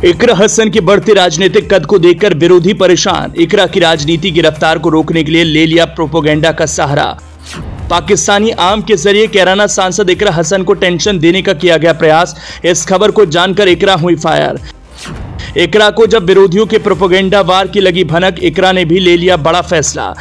इकरा हसन के बढ़ते राजनीतिक कद को देखकर विरोधी परेशान। इकरा की राजनीति की रफ्तार को रोकने के लिए ले लिया प्रोपेगेंडा का सहारा। पाकिस्तानी आम के जरिए कैराना सांसद इकरा हसन को टेंशन देने का किया गया प्रयास। इस खबर को जानकर इकरा हुई फायर। इकरा को जब विरोधियों के प्रोपेगेंडा वार की लगी भनक, इकरा ने भी ले लिया बड़ा फैसला।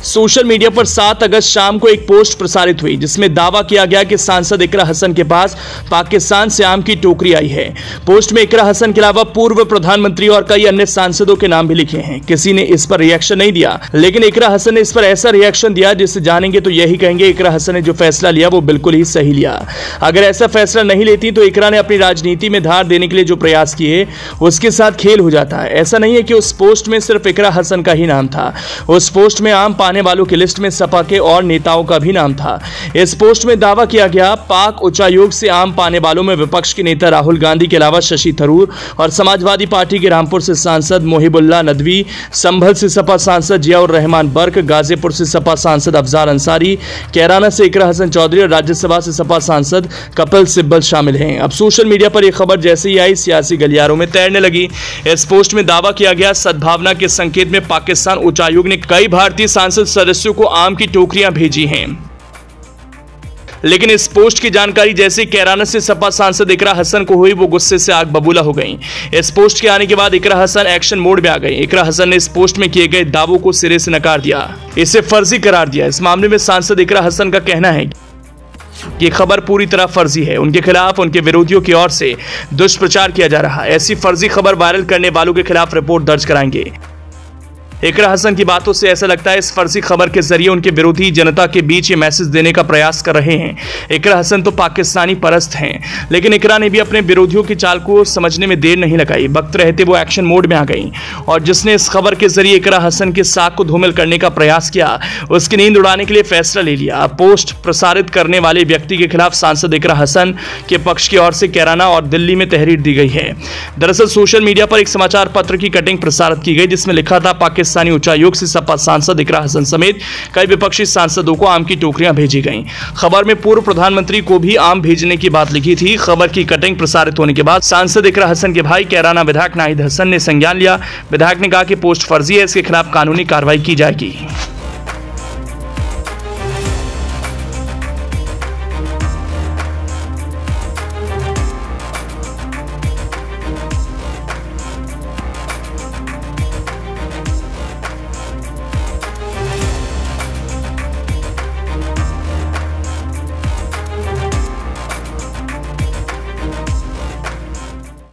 सोशल मीडिया पर 7 अगस्त शाम को एक पोस्ट प्रसारित हुई जिसमें दावा किया गया कि सांसद इकरा हसन के पास पाकिस्तान से आम की टोकरी आई है। पोस्ट में इकरा हसन के अलावा पूर्व प्रधानमंत्री और कई अन्य सांसदों के नाम भी लिखे हैं। किसी ने इस पर रिएक्शन नहीं दिया, लेकिन इकरा हसन ने इस पर ऐसा रिएक्शन दिया जिसे जानेंगे तो यही कहेंगे इकरा हसन ने जो फैसला लिया वो बिल्कुल ही सही लिया। अगर ऐसा फैसला नहीं लेती तो इकरा ने अपनी राजनीति में धार देने के लिए जो प्रयास किए उसके साथ खेल हो जाता है। ऐसा नहीं है कि उस पोस्ट में सिर्फ इकरा हसन का ही नाम था। उस पोस्ट में आम पाने वालों की लिस्ट में सपा के और नेताओं का भी नाम था। इस पोस्ट में दावा किया गया पाक उच्चायोग से आम पाने वालों में विपक्ष के नेता राहुल गांधी के अलावा शशि थरूर और समाजवादी पार्टी के रामपुर से सांसद मोहिबुल्लाह नदवी, संभल से सपा सांसद जियाउर रहमान बर्क, गाजीपुर से सपा सांसद अफजार अंसारी, कैराना से इकरा हसन चौधरी और राज्यसभा से सपा सांसद कपिल सिब्बल शामिल हैं। अब सोशल मीडिया पर यह खबर जैसे ही आई सियासी गलियारों में तैरने लगी। इस पोस्ट में दावा किया गया सद्भावना के संकेत में पाकिस्तान उच्चायोग ने कई भारतीय सांसद सदस्यों को आम की टोकरियां भेजी हैं। लेकिन इस पोस्ट की जानकारी जैसे कैराना से सपा सांसद इकरा हसन को हुई वो गुस्से से आग बबूला हो गई। इस पोस्ट के आने के बाद इकरा हसन एक्शन मोड में आ गई। इकरा हसन ने इस पोस्ट में किए गए दावों को सिरे से नकार दिया, इसे फर्जी करार दिया। इस मामले में सांसद इकरा हसन का कहना है कि खबर पूरी तरह फर्जी है। उनके खिलाफ उनके विरोधियों की ओर से दुष्प्रचार किया जा रहा है। ऐसी फर्जी खबर वायरल करने वालों के खिलाफ रिपोर्ट दर्ज कराएंगे। इकरा हसन की बातों से ऐसा लगता है इस फर्जी खबर के जरिए उनके विरोधी जनता के बीच ये मैसेज देने का प्रयास कर रहे हैं। इकरा हसन तो पाकिस्तानी परस्त हैं, लेकिन इकरा ने भी अपने विरोधियों की चाल को समझने में देर नहीं लगाई। वक्त रहते वो एक्शन मोड में आ गई और जिसने इस खबर के जरिए इकरा हसन के साख को धूमिल करने का प्रयास किया उसकी नींद उड़ाने के लिए फैसला ले लिया। पोस्ट प्रसारित करने वाले व्यक्ति के खिलाफ सांसद इकरा हसन के पक्ष की ओर से कैराना और दिल्ली में तहरीर दी गई है। दरअसल सोशल मीडिया पर एक समाचार पत्र की कटिंग प्रसारित की गई जिसमें लिखा था पाकिस्तानी उच्चायोग से सपा सांसद इकरा हसन समेत कई विपक्षी सांसदों को आम की टोकरियां भेजी गईं। खबर में पूर्व प्रधानमंत्री को भी आम भेजने की बात लिखी थी। खबर की कटिंग प्रसारित होने के बाद सांसद इकरा हसन के भाई कैराना विधायक नाहिद हसन ने संज्ञान लिया। विधायक ने कहा कि पोस्ट फर्जी है, इसके खिलाफ कानूनी कार्रवाई की जाएगी।